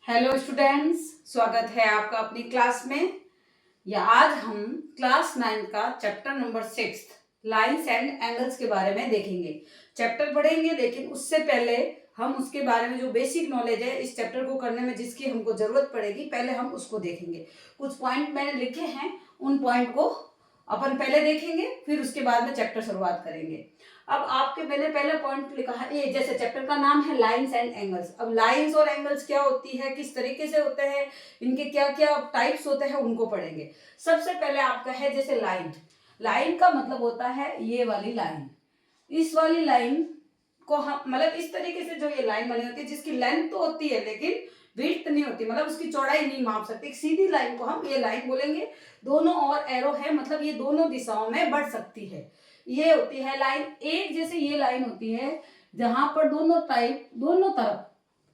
Hello students, स्वागत है आपका अपनी क्लास में। या आज हम क्लास 9 का chapter number 6 lines and angles के बारे में देखेंगे। चैप्टर पढ़ेंगे, लेकिन उससे पहले हम उसके बारे में जो बेसिक नॉलेज है इस चैप्टर को करने में जिसकी हमको जरूरत पड़ेगी, पहले हम उसको देखेंगे। कुछ पॉइंट मैंने लिखे हैं, उन पॉइंट को अपन पहले देखेंगे, फिर उसके बाद में चैप्टर शुरुआत करेंगे। अब आपके मैंने पहला पॉइंट लिखा है, ये जैसे चैप्टर का नाम है लाइंस एंड एंगल्स। अब लाइंस और एंगल्स क्या होती है, किस तरीके से होते हैं, इनके क्या क्या टाइप्स होते हैं, उनको पढ़ेंगे। सबसे पहले आपका है जैसे लाइन। लाइन का मतलब होता है ये वाली लाइन। इस वाली लाइन को हम मतलब इस तरीके से जो ये लाइन बनी होती है, जिसकी लेंथ तो होती है लेकिन विड्थ नहीं होती, मतलब उसकी चौड़ाई नहीं माप सकते। एक सीधी लाइन को हम ये लाइन बोलेंगे। दोनों और एरो है, मतलब ये दोनों दिशाओं में बढ़ सकती है। ये होती है लाइन। एक जैसे ये लाइन होती है जहां पर दोनों तरफ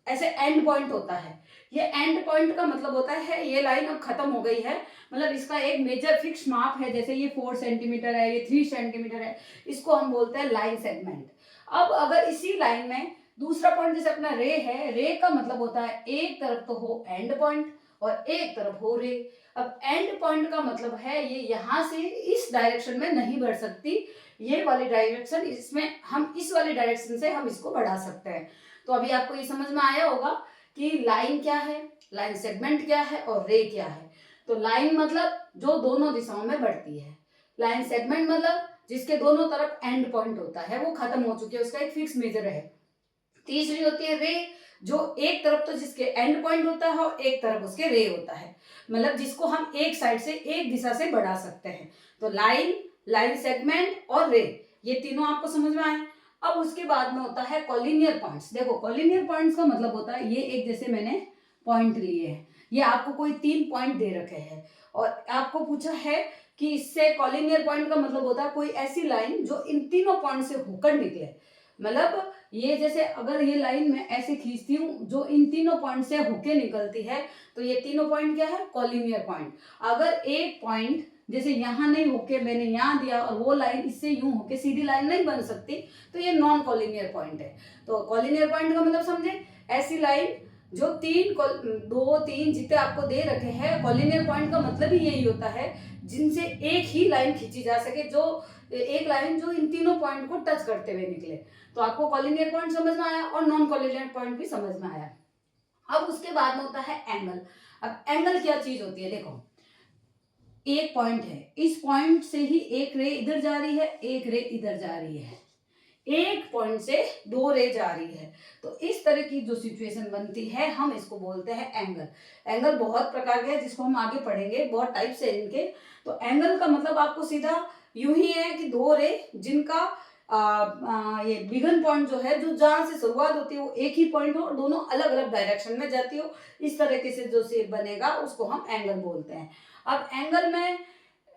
ऐसे एंड पॉइंट होता है। ये एंड पॉइंट का मतलब होता है ये लाइन अब खत्म हो गई है, मतलब इसका एक मेजर फिक्स माप है। जैसे ये 4 सेंटीमीटर है, ये 3 सेंटीमीटर है, इसको हम बोलते हैं लाइन सेगमेंट। अब अगर इसी लाइन में दूसरा पॉइंट जैसे अपना रे है, रे का मतलब होता है एक तरफ तो हो एंड पॉइंट और एक तरफ हो रे। अब एंड पॉइंट का मतलब है ये यहां से इस डायरेक्शन में नहीं बढ़ सकती, ये वाली डायरेक्शन, इसमें हम इस वाली डायरेक्शन से हम इसको बढ़ा सकते हैं। तो अभी आपको ये समझ में आया होगा कि लाइन क्या है, लाइन सेगमेंट क्या है और रे क्या है। तो लाइन मतलब जो दोनों दिशाओं में बढ़ती है, लाइन सेगमेंट मतलब जिसके दोनों तरफ एंड पॉइंट होता है, वो खत्म हो चुकी है, उसका एक फिक्स मेजर है। तीसरी होती है रे, जो एक तरफ तो जिसके एंड पॉइंट होता है और एक तरफ उसके रे होता है, मतलब जिसको हम एक साइड से एक दिशा से बढ़ा सकते हैं। तो लाइन, लाइन सेगमेंट और रे, ये तीनों आपको समझ में आए। अब उसके बाद में होता है कॉलिनियर पॉइंट्स। देखो कॉलिनियर पॉइंट्स का मतलब होता है ये एक जैसे मैंने पॉइंट लिए हैं, ये आपको कोई 3 पॉइंट दे रखे हैं और आपको पूछा है कि इससे कॉलिनियर पॉइंट का मतलब होता है कोई ऐसी लाइन जो इन तीनों पॉइंट से होकर निकले। मतलब ये जैसे अगर ये लाइन मैं ऐसे खींचती हूँ जो इन तीनों पॉइंट से होके निकलती है, तो ये तीनों पॉइंट क्या है, कॉलिनियर पॉइंट। अगर एक पॉइंट जैसे यहाँ नहीं होके मैंने यहाँ दिया और वो लाइन इससे यूं होके सीधी लाइन नहीं बन सकती, तो ये नॉन कॉलिनियर पॉइंट है। तो कॉलिनियर पॉइंट का मतलब समझे, ऐसी लाइन जो 2 3 जितने आपको दे रखे हैं। कॉलिनियर पॉइंट का मतलब ही यही होता है जिनसे एक ही लाइन खींची जा सके, जो एक लाइन जो इन तीनों पॉइंट को टच करते हुए निकले। तो आपको कॉलिनियर पॉइंट समझ में आया और नॉन कॉलिनियर पॉइंट भी समझ में आया। अब उसके बाद में होता है एंगल। अब एंगल क्या चीज होती है, देखो एक पॉइंट है, इस पॉइंट से ही एक रे इधर जा रही है, एक रे इधर जा रही है, एक पॉइंट से 2 रे जा रही है। तो इस तरह की जो सिचुएशन बनती है हम इसको बोलते हैं एंगल। एंगल बहुत प्रकार के हैं जिसको हम आगे पढ़ेंगे, बहुत टाइप्स है इनके। तो एंगल का मतलब आपको सीधा यूं ही है कि 2 रे जिनका ये बिगन पॉइंट जो है, जो जहां से शुरुआत होती है वो एक ही पॉइंट हो और दोनों अलग अलग डायरेक्शन में जाती हो, इस तरीके से जो शेप बनेगा उसको हम एंगल बोलते हैं। अब एंगल में,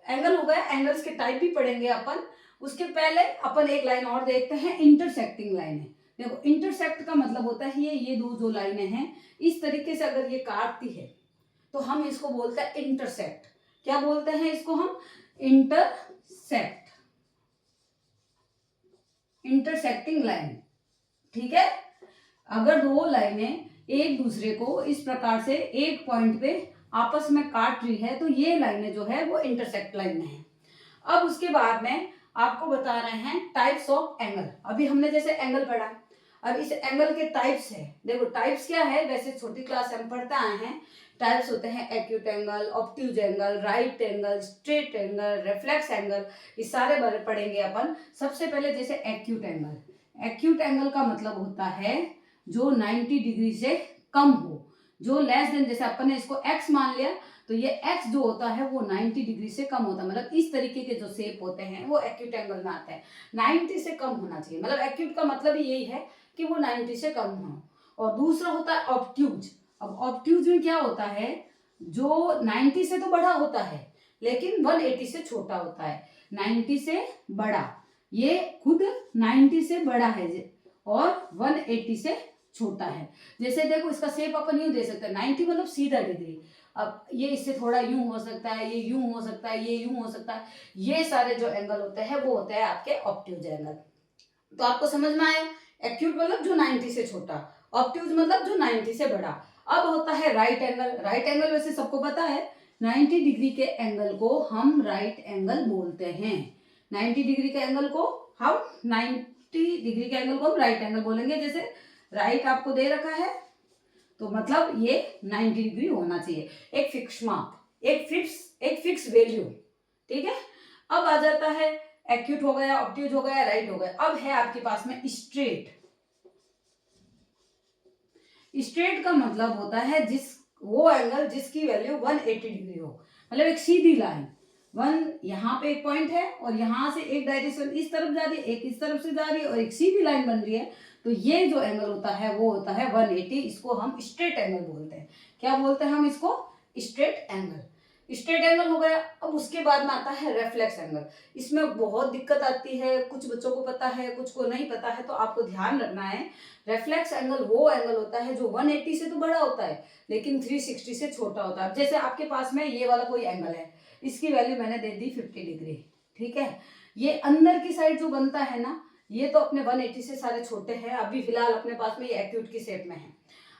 एंगल हो गया, एंगल्स के टाइप भी पढ़ेंगे अपन। उसके पहले अपन एक लाइन और देखते हैं, इंटरसेक्टिंग लाइनें। देखो इंटरसेक्ट का मतलब होता है ये दो जो लाइनें हैं इस तरीके से अगर ये काटती है तो हम इसको बोलते हैं इंटरसेक्ट। क्या बोलते हैं इसको हम, इंटरसेक्ट, इंटरसेक्टिंग लाइन। ठीक है, अगर दो लाइनें एक दूसरे को इस प्रकार से एक पॉइंट पे आपस में काट रही है तो ये लाइनें जो है वो इंटरसेक्ट लाइनें हैं। अब उसके बाद में आपको बता रहे हैं टाइप्स ऑफ एंगल। अभी हमने जैसे एंगल पढ़ा, अब इस एंगल के टाइप्स है। देखो टाइप्स क्या है, वैसे छोटी क्लास से हम पढ़ते आए हैं। टाइप्स होते हैं acute angle, obtuse angle, right angle, straight angle, reflex angle, ये सारे बारे पढ़ेंगे अपन। सबसे पहले जैसे एक्यूट एंगल। एक्यूट एंगल का मतलब होता है जो 90 डिग्री से कम हो, जो लेस देन, जैसे अपन ने इसको x मान लिया तो ये x जो होता है वो 90 डिग्री से कम होता है, मतलब इस तरीके के जो शेप होते हैं वो एक्यूट एंगल में आते हैं। 90 से कम होना चाहिए, मतलब एक्यूट का मतलब ही यही है कि वो 90 से कम हो। और दूसरा होता है ऑब्ट्यूज। अब ऑब्ट्यूज में क्या होता है, जो 90 से तो बड़ा होता है लेकिन 180 से छोटा होता है। 90 से बड़ा, ये खुद 90 से बड़ा है और 180 से छोटा है। जैसे देखो इसका शेप अपन यूं दे सकते हैं, 90 मतलब सीधा डिग्री। अब ये इससे थोड़ा यूं हो सकता है, ये यूं हो सकता है, ये यूं हो सकता है। ये सारे जो एंगल होते हैं वो होते हैं आपके ऑब्ट्यूज एंगल। तो आपको समझ में आया, एक्यूट मतलब जो 90 से छोटा, ऑब्ट्यूज मतलब जो 90 से बड़ा। अब होता है राइट एंगल। राइट एंगल वैसे सबको पता है 90 डिग्री के एंगल को हम राइट एंगल बोलते हैं। 90 डिग्री के एंगल को हम 90 डिग्री के एंगल को हम राइट एंगल बोलेंगे। जैसे राइट आपको दे रखा है तो मतलब ये 90 डिग्री होना चाहिए, एक फिक्स माप, एक फिक्स वैल्यू, ठीक है। अब आ जाता है एक्यूट हो गया, ऑब्ट्यूज हो गया, राइट हो गया। अब है आपके पास में स्ट्रेट। स्ट्रेट का मतलब होता है वो एंगल जिसकी वैल्यू 180 डिग्री हो, मतलब एक सीधी लाइन। यहाँ पे एक पॉइंट है और यहाँ से एक डायरेक्शन इस तरफ जा रही है, एक इस तरफ से जा रही है और एक सीधी लाइन बन रही है। तो ये जो एंगल होता है वो होता है 180। इसको हम स्ट्रेट एंगल बोलते हैं। क्या बोलते हैं हम इसको? Straight angle. स्ट्रेट एंगल हो गया। अब उसके बाद में आता है रेफ्लेक्स एंगल। इसमें बहुत दिक्कत आती है, कुछ बच्चों को पता है, कुछ को नहीं पता है, तो आपको ध्यान रखना है। रेफ्लेक्स एंगल वो एंगल होता है जो 180 से तो बड़ा होता है लेकिन 360 से छोटा होता है। जैसे आपके पास में ये वाला कोई एंगल है, इसकी वैल्यू मैंने दे दी 50 डिग्री, ठीक है। ये अंदर की साइड जो बनता है ना, ये तो अपने 180 से सारे छोटे हैं। अभी फिलहाल अपने पास में ये एक्यूट की शेप में है।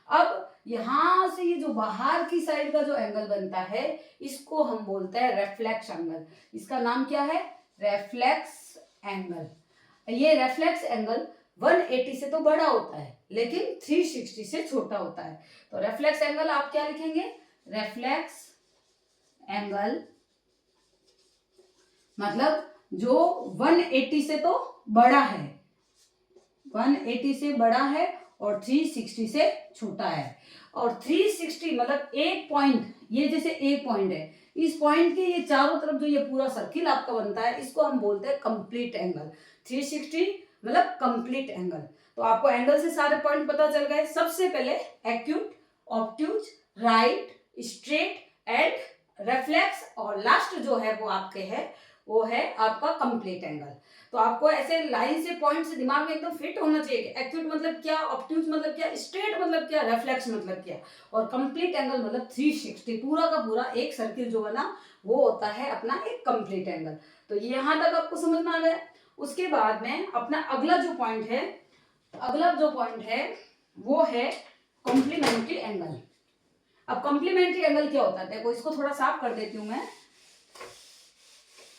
अब यहां से ये जो बाहर की साइड का जो एंगल बनता है इसको हम बोलते हैं रेफ्लेक्स एंगल। इसका नाम क्या है? Reflex angle. ये रेफ्लेक्स एंगल 180 से तो बड़ा होता है लेकिन 360 से छोटा होता है। तो रेफ्लेक्स एंगल आप क्या लिखेंगे? रेफ्लेक्स एंगल मतलब जो 180 से तो बड़ा है, 180 से बड़ा है और 360 से छोटा है। और 360 मतलब एक पॉइंट, ये जैसे एक पॉइंट है, इस पॉइंट के ये चारों तरफ जो ये पूरा सर्किल आपका बनता है इसको हम बोलते हैं कंप्लीट एंगल। 360 मतलब कंप्लीट एंगल। तो आपको एंगल से सारे पॉइंट पता चल गए। सबसे पहले acute, obtuse, right, straight and reflex, और लास्ट जो है वो आपके है वो है आपका कंप्लीट एंगल। तो आपको ऐसे लाइन से पॉइंट से दिमाग में एकदम फिट होना चाहिए। एक्यूट मतलब क्या, ऑब्ट्यूज मतलब क्या, स्ट्रेट मतलब क्या, रेफ्लेक्स मतलब क्या, और कंप्लीट एंगल मतलब 360, पूरा का पूरा एक सर्किल जो बना वो होता है अपना एक कंप्लीट एंगल। तो ये यहां तक आपको समझ में आ गया। उसके बाद में अपना अगला जो पॉइंट है वो है कॉम्प्लीमेंट्री एंगल। अब कॉम्प्लीमेंट्री एंगल क्या होता है, देखो इसको थोड़ा साफ कर देती हूं मैं।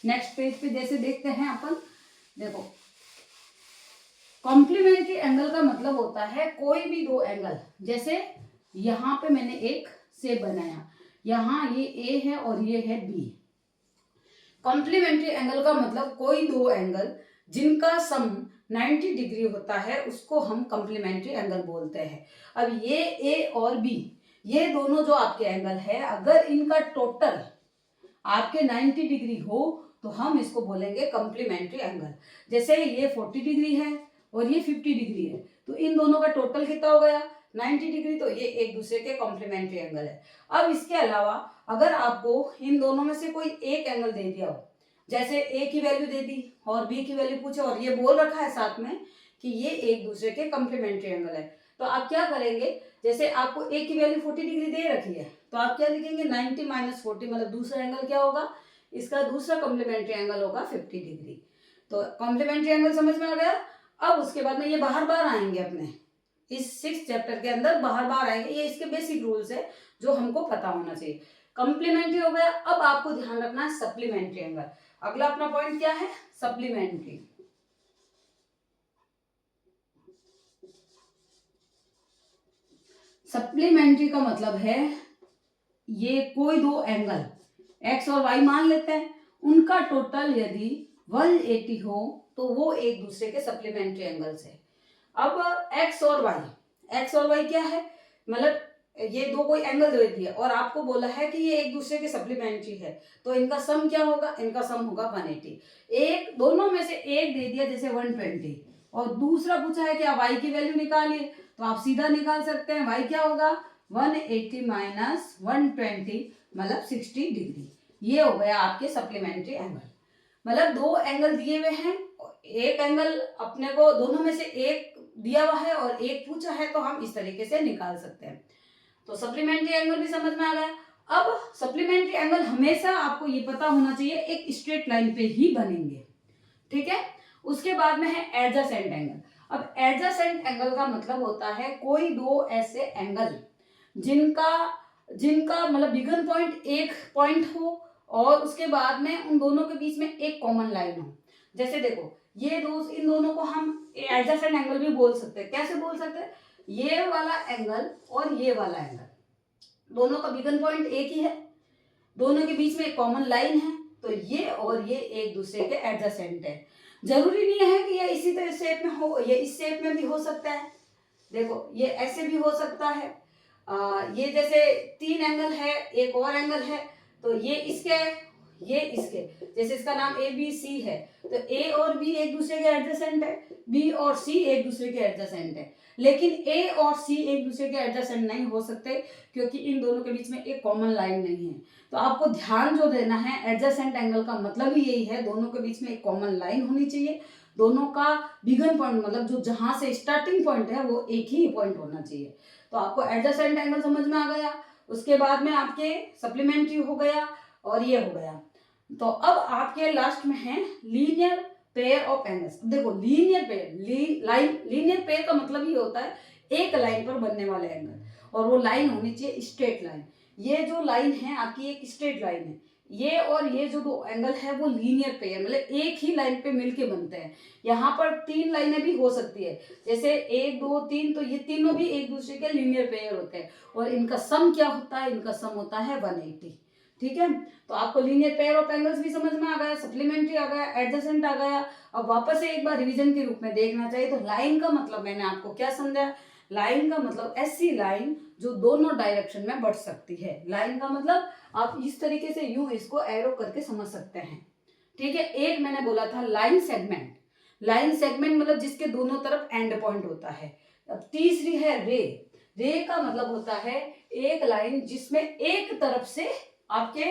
नेक्स्ट पेज पे जैसे देखते हैं अपन, देखो कॉम्प्लीमेंट्री एंगल का मतलब होता है कोई भी दो एंगल। जैसे यहां पे मैंने एक शेप बनाया, यहां ये ए है और ये है बी। कॉम्प्लीमेंट्री एंगल का मतलब कोई दो एंगल जिनका सम 90 डिग्री होता है उसको हम कॉम्प्लीमेंट्री एंगल बोलते हैं। अब ये ए और बी, ये दोनों जो आपके एंगल है, अगर इनका टोटल आपके 90 डिग्री हो तो हम इसको बोलेंगे कॉम्प्लीमेंट्री एंगल। जैसे ये 40 डिग्री है और ये 50 डिग्री है, तो इन दोनों का टोटल कितना हो गया? 90 डिग्री। तो ये एक दूसरे के कॉम्प्लीमेंट्री एंगल है। अब इसके अलावा अगर आपको इन दोनों में से कोई एक एंगल दे दिया हो, जैसे ए की वैल्यू दे दी और बी की वैल्यू पूछे और ये बोल रखा है साथ में कि ये एक दूसरे के कॉम्प्लीमेंट्री एंगल है, तो आप क्या करेंगे? जैसे आपको ए की वैल्यू 40 डिग्री दे रखी है तो आप क्या लिखेंगे? 90 - 40 मतलब दूसरा एंगल क्या होगा? इसका दूसरा कॉम्प्लीमेंट्री एंगल होगा 50 डिग्री। तो कॉम्प्लीमेंट्री एंगल समझ में आ गया। अब उसके बाद में ये बार बार आएंगे अपने इस 6 चैप्टर के अंदर, बार बार आएंगे। ये इसके बेसिक रूल्स है जो हमको पता होना चाहिए। कॉम्प्लीमेंट्री हो गया। अब आपको ध्यान रखना है सप्लीमेंट्री एंगल। अगला अपना पॉइंट क्या है? सप्लीमेंट्री। सप्लीमेंट्री का मतलब है ये कोई दो एंगल एक्स और वाई मान लेते हैं, उनका टोटल यदि 180 हो तो वो एक दूसरे के सप्लीमेंट्री एंगल्स है। अब एक्स और वाई क्या है? मतलब ये दो कोई एंगल दे दिया और आपको बोला है कि ये एक दूसरे के सप्लीमेंट्री है, तो इनका सम क्या होगा? इनका सम होगा 180। एक दोनों में से एक दे दिया जैसे 120 और दूसरा पूछा है कि आप वाई की वैल्यू निकालिए, तो आप सीधा निकाल सकते हैं। वाई क्या होगा? 180 - 120 मतलब 60 डिग्री। ये हो गया आपके सप्लीमेंट्री एंगल। मतलब दो एंगल दिए हुए हैं, एक एंगल अपने को दोनों में से एक दिया हुआ है और एक पूछा है, तो हम इस तरीके से निकाल सकते हैं। तो सप्लीमेंट्री एंगल भी समझ में आ गया। अब सप्लीमेंट्री एंगल हमेशा आपको ये पता होना चाहिए एक स्ट्रेट लाइन पे ही बनेंगे, ठीक है। उसके बाद में है एडजेसेंट एंगल। अब एडजेसेंट एंगल का मतलब होता है कोई दो ऐसे एंगल जिनका जिनका मतलब बिगन पॉइंट एक पॉइंट हो और उसके बाद में उन दोनों के बीच में एक कॉमन लाइन हो। जैसे देखो इन दोनों को हम एडजेसेंट एंगल भी बोल सकते हैं। कैसे बोल सकते हैं? ये वाला एंगल और ये वाला एंगल, दोनों का बिगन पॉइंट एक ही है, दोनों के बीच में एक कॉमन लाइन है, तो ये और ये एक दूसरे के एडजेसेंट है। जरूरी नहीं है कि ये इसी तरह शेप में हो, ये इस शेप में भी हो सकता है। देखो ये ऐसे भी हो सकता है। ये जैसे 3 एंगल है, एक और एंगल है, तो ये इसके ये इसके, जैसे इसका नाम ए बी सी है, तो ए और बी एक दूसरे के एडजेसेंट है, बी और सी एक दूसरे के एडजेसेंट है। लेकिन ए और सी एक दूसरे के एडजेसेंट नहीं हो सकते क्योंकि इन दोनों के बीच में एक कॉमन लाइन नहीं है। तो आपको ध्यान जो देना है, एडजेसेंट एंगल का मतलब ही यही है, दोनों के बीच में एक कॉमन लाइन होनी चाहिए, दोनों का बिगन पॉइंट मतलब जो जहां से स्टार्टिंग पॉइंट है वो एक ही पॉइंट होना चाहिए। तो आपको एडजेसेंट एंगल समझ में आ गया। उसके बाद में आपके सप्लीमेंट्री हो गया और ये हो गया। तो अब आपके लास्ट में है लीनियर पेयर ऑफ एंगल्स। देखो लीनियर पेयर का मतलब ये होता है एक लाइन पर बनने वाले एंगल, और वो लाइन होनी चाहिए स्ट्रेट लाइन। ये जो लाइन है आपकी एक स्ट्रेट लाइन है, ये और ये जो दो एंगल है वो लीनियर पेयर मतलब एक ही लाइन पे मिलके बनते हैं। यहाँ पर 3 लाइनें भी हो सकती है, जैसे 1 2 3, तो ये तीनों भी एक दूसरे के लीनियर पेयर होते हैं और इनका सम क्या होता है? इनका सम होता है 180। ठीक है, तो आपको लीनियर पेयर ऑफ एंगल्स भी समझ में आ गया, सप्लीमेंट्री आ गया, एडजेसेंट आ गया। अब वापस से एक बार रिवीजन के रूप में देखना चाहिए तो लाइन का मतलब मैंने आपको क्या समझाया? लाइन का मतलब ऐसी लाइन जो दोनों डायरेक्शन में बढ़ सकती है। लाइन का मतलब आप इस तरीके से यूं इसको एरो करके समझ सकते हैं। ठीक है, एक मैंने बोला था लाइन सेगमेंट। लाइन सेगमेंट मतलब जिसके दोनों तरफ एंड पॉइंट होता है। अब तीसरी है रे। रे का मतलब होता है एक लाइन जिसमें एक तरफ से आपके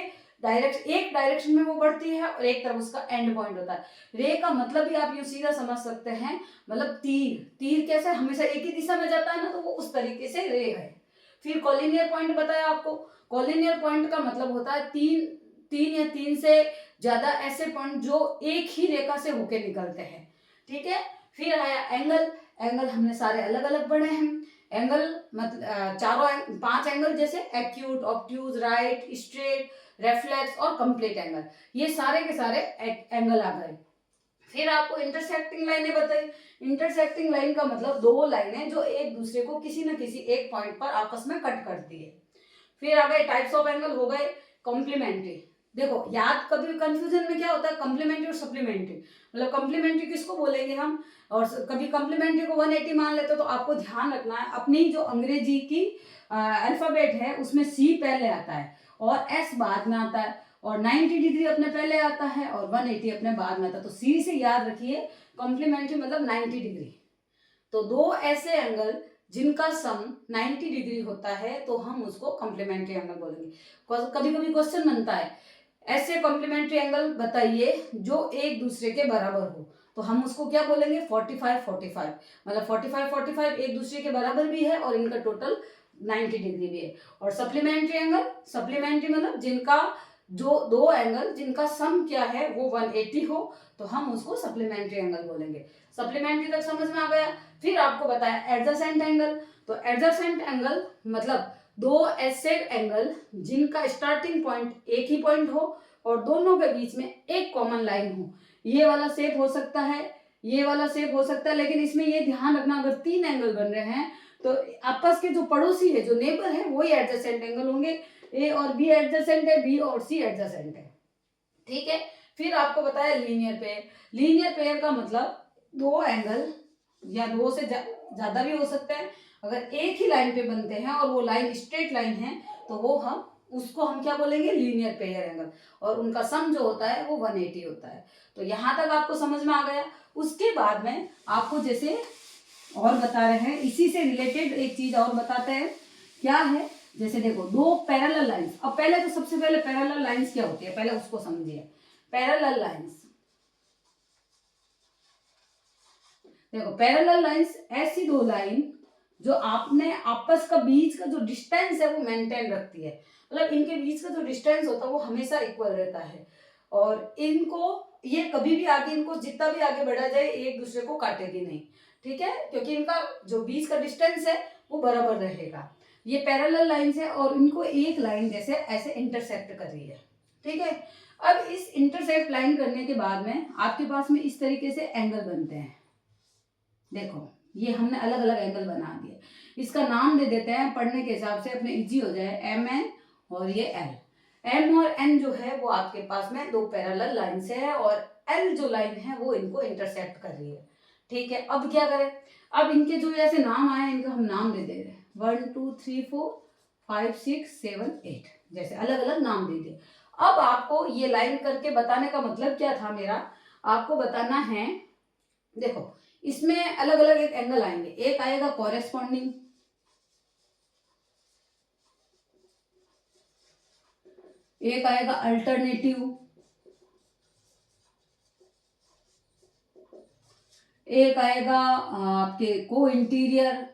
एक डायरेक्शन में वो बढ़ती है और एक तरफ उसका एंड पॉइंट होता है। रे का मतलब भी आप यूं सीधा समझ सकते हैं, मतलब तीर कैसे हमेशा एक ही दिशा में जाता है ना, तो वो उस तरीके से रे है। फिर कॉलिनियर पॉइंट बताया आपको। कॉलिनियर पॉइंट का मतलब होता है तीन या तीन से ज्यादा ऐसे पॉइंट जो एक ही रेखा से होके निकलते हैं। ठीक है, फिर आया एंगल। एंगल हमने सारे अलग अलग पढ़े हैं। एंगल मतलब 5 एंगल, जैसे acute, obtuse, right, straight, reflex और कंप्लीट एंगल, ये सारे के सारे एंगल आ गए। फिर आपको इंटरसेक्टिंग लाइनें बताई। इंटरसेक्टिंग लाइन का मतलब दो लाइनें जो एक दूसरे को किसी न किसी एक पॉइंट पर आपस में कट करती है। फिर आ गए टाइप्स ऑफ एंगल, हो गए कॉम्प्लीमेंट्री। देखो याद कभी कंफ्यूजन में क्या होता है, कॉम्प्लीमेंट्री और सप्लीमेंट्री। मतलब कॉम्प्लीमेंट्री किसको बोलेंगे हम, और कभी कॉम्प्लीमेंट्री को 180 मान लेते, तो आपको ध्यान रखना है अपनी जो अंग्रेजी की अल्फाबेट है उसमें सी पहले आता है और एस बाद में आता है, और 90 डिग्री अपने पहले आता है और 180 अपने बाद में आता है। तो सी से याद रखिए कॉम्प्लीमेंट्री मतलब 90 डिग्री। तो दो ऐसे एंगल जिनका सम 90 डिग्री होता है तो हम उसको कॉम्प्लीमेंट्री एंगल बोलेंगे। कभी कभी क्वेश्चन बनता है ऐसे कॉम्प्लीमेंट्री एंगल बताइए जो एक दूसरे के बराबर हो, तो हम उसको क्या बोलेंगे? 45-45। मतलब 45-45 एक दूसरे के बराबर भी है और इनका टोटल 90 डिग्री भी है। और सप्लीमेंट्री एंगल, सप्लीमेंट्री मतलब जिनका जो दो एंगल जिनका सम क्या है वो 180 हो, तो हम उसको सप्लीमेंट्री एंगल बोलेंगे। सप्लीमेंट्री तक समझ में आ गया। फिर आपको बताया एडजेसेंट एंगल। तो एडजेसेंट एंगल मतलब दो ऐसे एंगल जिनका स्टार्टिंग पॉइंट एक ही पॉइंट हो और दोनों के बीच में एक कॉमन लाइन हो। ये वाला शेप हो सकता है, ये वाला शेप हो सकता है, लेकिन इसमें ये ध्यान रखना अगर 3 एंगल बन रहे हैं तो आपस के जो पड़ोसी है, जो नेबर है, वही एडजेसेंट एंगल होंगे। ए और बी एडजेसेंट है, बी और सी एडजेसेंट है। ठीक है, फिर आपको बताया लीनियर पेयर। लीनियर पेयर का मतलब दो एंगल या दो से ज्यादा भी हो सकता है, अगर एक ही लाइन पे बनते हैं और वो लाइन स्ट्रेट लाइन है तो वो उसको हम क्या बोलेंगे? लीनियर पेयर एंगल, और उनका सम जो होता है वो 180 होता है। तो यहां तक आपको समझ में आ गया। उसके बाद में आपको जैसे और बता रहे हैं, इसी से रिलेटेड एक चीज और बताते हैं। क्या है? जैसे देखो दो पैरेलल लाइंस। अब पहले तो सबसे पहले पैरेलल लाइंस क्या होती है पहले उसको समझिए। पैरेलल लाइंस, देखो पैरेलल लाइंस ऐसी दो लाइन जो आपने आपस का बीच का जो डिस्टेंस है वो मेंटेन रखती है। मतलब इनके बीच का जो डिस्टेंस होता है वो हमेशा इक्वल रहता है, और इनको ये कभी भी आगे, इनको जितना भी आगे बढ़ा जाए एक दूसरे को काटेगी नहीं। ठीक है, क्योंकि इनका जो बीच का डिस्टेंस है वो बराबर रहेगा। ये पैरेलल लाइंस है और इनको एक लाइन जैसे ऐसे इंटरसेक्ट कर रही है, ठीक है। अब इस इंटरसेक्ट लाइन करने के बाद में आपके पास में इस तरीके से एंगल बनते हैं। देखो ये हमने अलग अलग एंगल बना दिए, इसका नाम दे देते हैं पढ़ने के हिसाब से अपने इजी हो जाए, एम एन और ये एल। एम और एन जो है वो आपके पास में दो पैरेलल लाइन से है और एल जो लाइन है वो इनको इंटरसेक्ट कर रही है, ठीक है। अब क्या करें, अब इनके जो ऐसे नाम आए इनको हम नाम दे दे रहे हैं 1 2 3 4 5 6 7 8 जैसे अलग अलग नाम दे दिए। अब आपको ये लाइन करके बताने का मतलब क्या था मेरा, आपको बताना है, देखो इसमें अलग अलग एक एंगल आएंगे, एक आएगा कॉरेस्पॉन्डिंग, एक आएगा अल्टरनेटिव, एक आएगा आपके को इंटीरियर,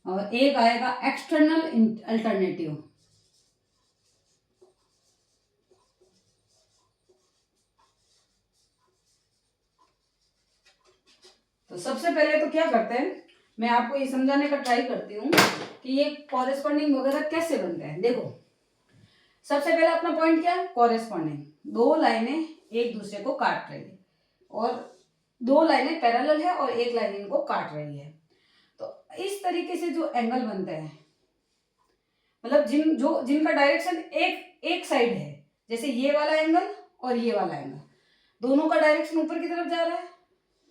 और एक आएगा एक्सटर्नल अल्टरनेटिव। तो सबसे पहले तो क्या करते हैं, मैं आपको ये समझाने का ट्राई करती हूँ कि ये कॉरेस्पॉन्डिंग वगैरह कैसे बनते हैं। देखो सबसे पहले अपना पॉइंट क्या है, कॉरेस्पॉन्डिंग, दो लाइनें एक दूसरे को काट रही है और दो लाइनें पैरेलल है और एक लाइन इनको काट रही है। तो इस तरीके से जो एंगल बनते हैं, मतलब जिनका डायरेक्शन एक साइड है, जैसे ये वाला एंगल और ये वाला एंगल, दोनों का डायरेक्शन ऊपर की तरफ जा रहा है,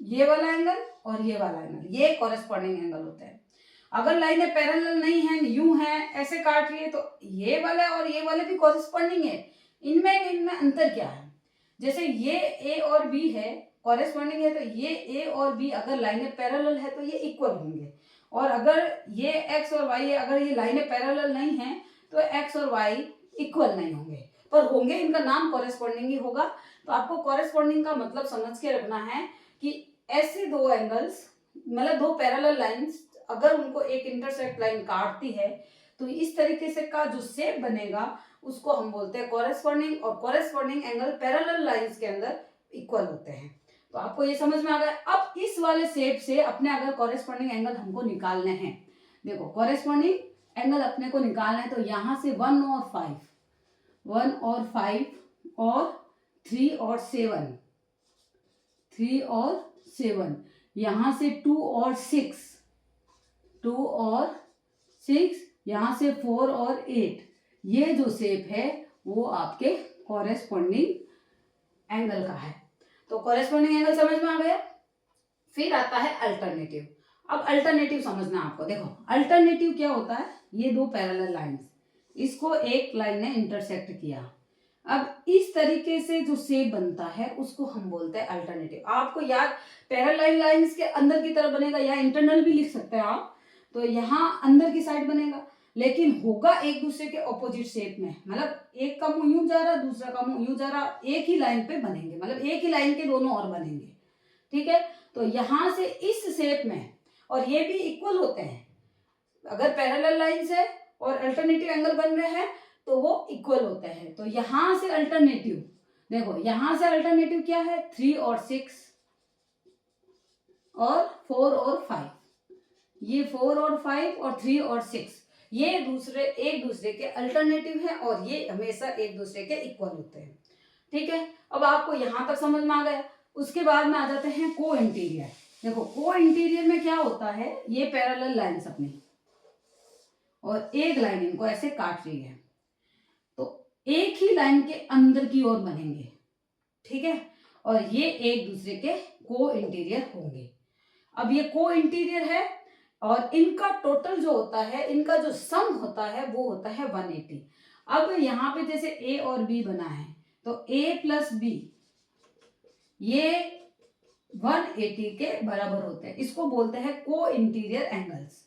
ये वाला एंगल और ये वाला एंगल, ये कॉरेस्पॉन्डिंग एंगल होता है। अगर लाइनें पैरेलल नहीं है, यूं है, ऐसे काट रही है, तो ये वाला और ये वाले भी कॉरेस्पॉन्डिंग है। इनमें अंतर क्या है, जैसे ये ए और बी है, कॉरेस्पॉन्डिंग है, तो ये ए और बी अगर लाइनें पैरेलल है तो ये इक्वल होंगे, और अगर ये एक्स और वाई है, अगर ये लाइनें पैरेलल नहीं है तो एक्स और वाई इक्वल नहीं होंगे, पर होंगे, इनका नाम कॉरेस्पॉन्डिंग ही होगा। तो आपको कॉरेस्पॉन्डिंग का मतलब समझ के रखना है कि ऐसे दो एंगल्स, मतलब दो पैरेलल लाइंस, अगर उनको एक इंटरसेक्ट लाइन काटती है तो इस तरीके से का जो शेप बनेगा उसको हम बोलते हैं कॉरेस्पॉन्डिंग, और कॉरेस्पॉन्डिंग एंगल पैरेलल लाइंस के अंदर इक्वल होते हैं। तो आपको ये समझ में आ गया। अब इस वाले शेप से अपने अगर कॉरेस्पॉन्डिंग एंगल हमको निकालने हैं, देखो कॉरेस्पॉन्डिंग एंगल अपने को निकालना है, तो यहाँ से 1 और 5 और 3 और 7, 3 और 7, यहाँ से 2 और 6, 2 और 6, यहाँ से 4 और 8, ये जो शेप है वो आपके कॉरेस्पॉन्डिंग एंगल का है। तो कॉरेस्पॉन्डिंग एंगल समझ में आ गया। फिर आता है अल्टरनेटिव। अब अल्टरनेटिव समझना आपको, देखो अल्टरनेटिव क्या होता है, ये दो पैरेलल लाइंस, इसको एक लाइन ने इंटरसेक्ट किया, अब इस तरीके से जो शेप बनता है उसको हम बोलते हैं अल्टरनेटिव। आपको याद, पैरेलल लाइंस के अंदर की तरफ बनेगा, या इंटरनल भी लिख सकते हैं आप, तो यहाँ अंदर की साइड बनेगा, लेकिन होगा एक दूसरे के ऑपोजिट शेप में, मतलब एक का मुंह यूं जा रहा, दूसरा का मुंह यूं जा रहा, एक ही लाइन पे बनेंगे, मतलब एक ही लाइन के दोनों और बनेंगे, ठीक है। तो यहां से इस शेप में, और ये भी इक्वल होते हैं, अगर पैरेलल लाइंस है और अल्टरनेटिव एंगल बन रहे हैं तो वो इक्वल होते हैं। तो यहां से अल्टरनेटिव, देखो यहां से अल्टरनेटिव क्या है, 3 और 6 और 4 और 5, ये 4 और 5 और 3 और 6, ये एक दूसरे के अल्टरनेटिव है और ये हमेशा एक दूसरे के इक्वल होते हैं, ठीक है। अब आपको यहां तक समझ में आ गया। उसके बाद में आ जाते हैं को इंटीरियर। देखो को इंटीरियर में क्या होता है, ये पैरेलल लाइंस अपनी और एक लाइन इनको ऐसे काट रही है, तो एक ही लाइन के अंदर की ओर बनेंगे, ठीक है, और ये एक दूसरे के को इंटीरियर होंगे। अब ये को इंटीरियर है और इनका टोटल जो होता है, इनका जो सम होता है वो होता है 180। अब यहाँ पे जैसे ए और बी बना है, तो ए प्लस बी ये 180 के बराबर होते हैं, इसको बोलते हैं को इंटीरियर एंगल्स।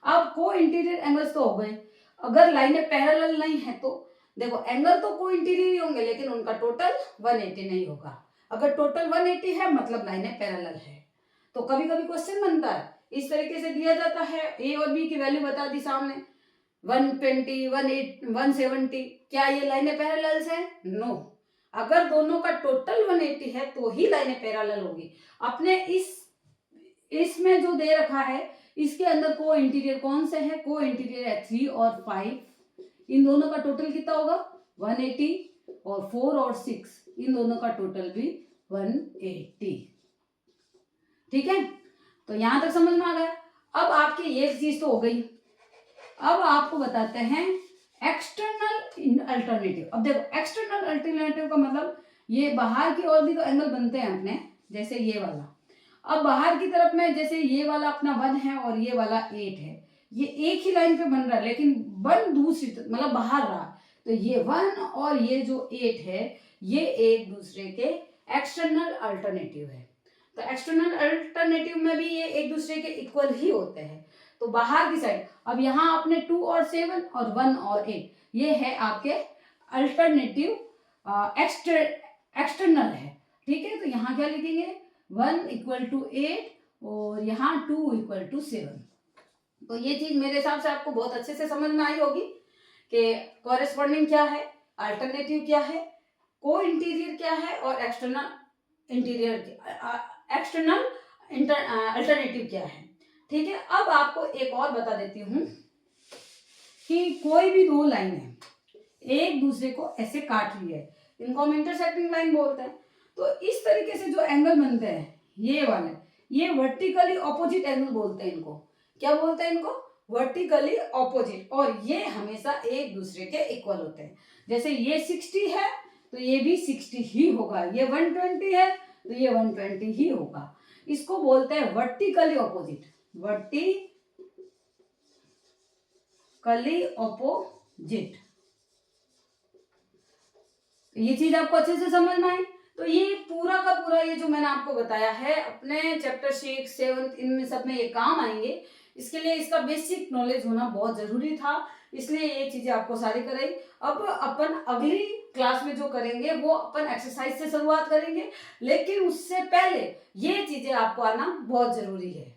अब को इंटीरियर एंगल्स तो हो गए, अगर लाइनें पैरेलल नहीं है तो देखो एंगल तो को इंटीरियर ही होंगे, लेकिन उनका टोटल 180 नहीं होगा। अगर टोटल 180 है मतलब लाइनें पैरेलल है। तो कभी कभी क्वेश्चन बनता है इस तरीके से दिया जाता है, ए और बी की वैल्यू बता दी सामने, 120, 170, क्या ये लाइनें पैरेलल है? नो। अगर दोनों का टोटल 180 है तो ही लाइनें पैरेलल होगी। अपने इस इसमें जो दे रखा है इसके अंदर को इंटीरियर कौन से है, को इंटीरियर है 3 और 5, इन दोनों का टोटल कितना होगा 180, और 4 और 6 इन दोनों का टोटल भी 180। ठीक है, तो यहां तक समझ में आ गया। अब आपकी ये चीज तो हो गई। अब आपको बताते हैं एक्सटर्नल अल्टरनेटिव। अब देखो एक्सटर्नल अल्टरनेटिव का मतलब ये बाहर की ओर भी तो एंगल बनते हैं अपने, जैसे ये वाला। अब बाहर की तरफ में जैसे ये वाला अपना 1 है और ये वाला 8 है, ये एक ही लाइन पे बन रहा है लेकिन 1 दूसरी मतलब बाहर रहा, तो ये 1 और ये जो 8 है ये एक दूसरे के एक्सटर्नल अल्टरनेटिव है। तो एक्सटर्नल अल्टरनेटिव में भी ये एक दूसरे के इक्वल ही होते हैं। तो बाहर की साइड, अब यहाँ आपने 2 और 7 और 1 और 8 ये है आपके अल्टरनेटिव एक्सटर्नल है। ठीक है, तो यहाँ क्या लिखेंगे 1 इक्वल टू 8 और यहाँ 2 इक्वल टू 7। तो ये चीज मेरे हिसाब से आपको बहुत अच्छे से समझ में आई होगी कि कॉरेस्पॉन्डिंग क्या है, अल्टरनेटिव क्या है, को इंटीरियर क्या है और एक्सटर्नल अल्टरनेटिव क्या है। ठीक है, अब आपको एक और बता देती हूँ कि कोई भी दो लाइन है एक दूसरे को ऐसे काट रही है, इनको हम इंटरसेक्टिंग लाइन बोलते हैं। तो इस तरीके से जो एंगल बनते हैं ये वाले, ये वर्टिकली ऑपोजिट एंगल बोलते हैं इनको। क्या बोलते हैं इनको? Vertically opposite. और ये हमेशा एक दूसरे के इक्वल होते हैं। जैसे ये 60 है तो ये भी 60 ही होगा, ये 120 है तो ये 120 ही होगा। इसको बोलते हैं वर्टिकली ऑपोजिट, वर्टिकली ऑपोजिट। ये चीज आपको अच्छे से समझ में आई। तो ये पूरा का पूरा ये जो मैंने आपको बताया है अपने चैप्टर 6, 7 इनमें सब में ये काम आएंगे। इसके लिए इसका बेसिक नॉलेज होना बहुत जरूरी था, इसलिए ये चीजें आपको सारी कराई। अब अपन अगली क्लास में जो करेंगे वो अपन एक्सरसाइज से शुरुआत करेंगे, लेकिन उससे पहले ये चीजें आपको आना बहुत जरूरी है।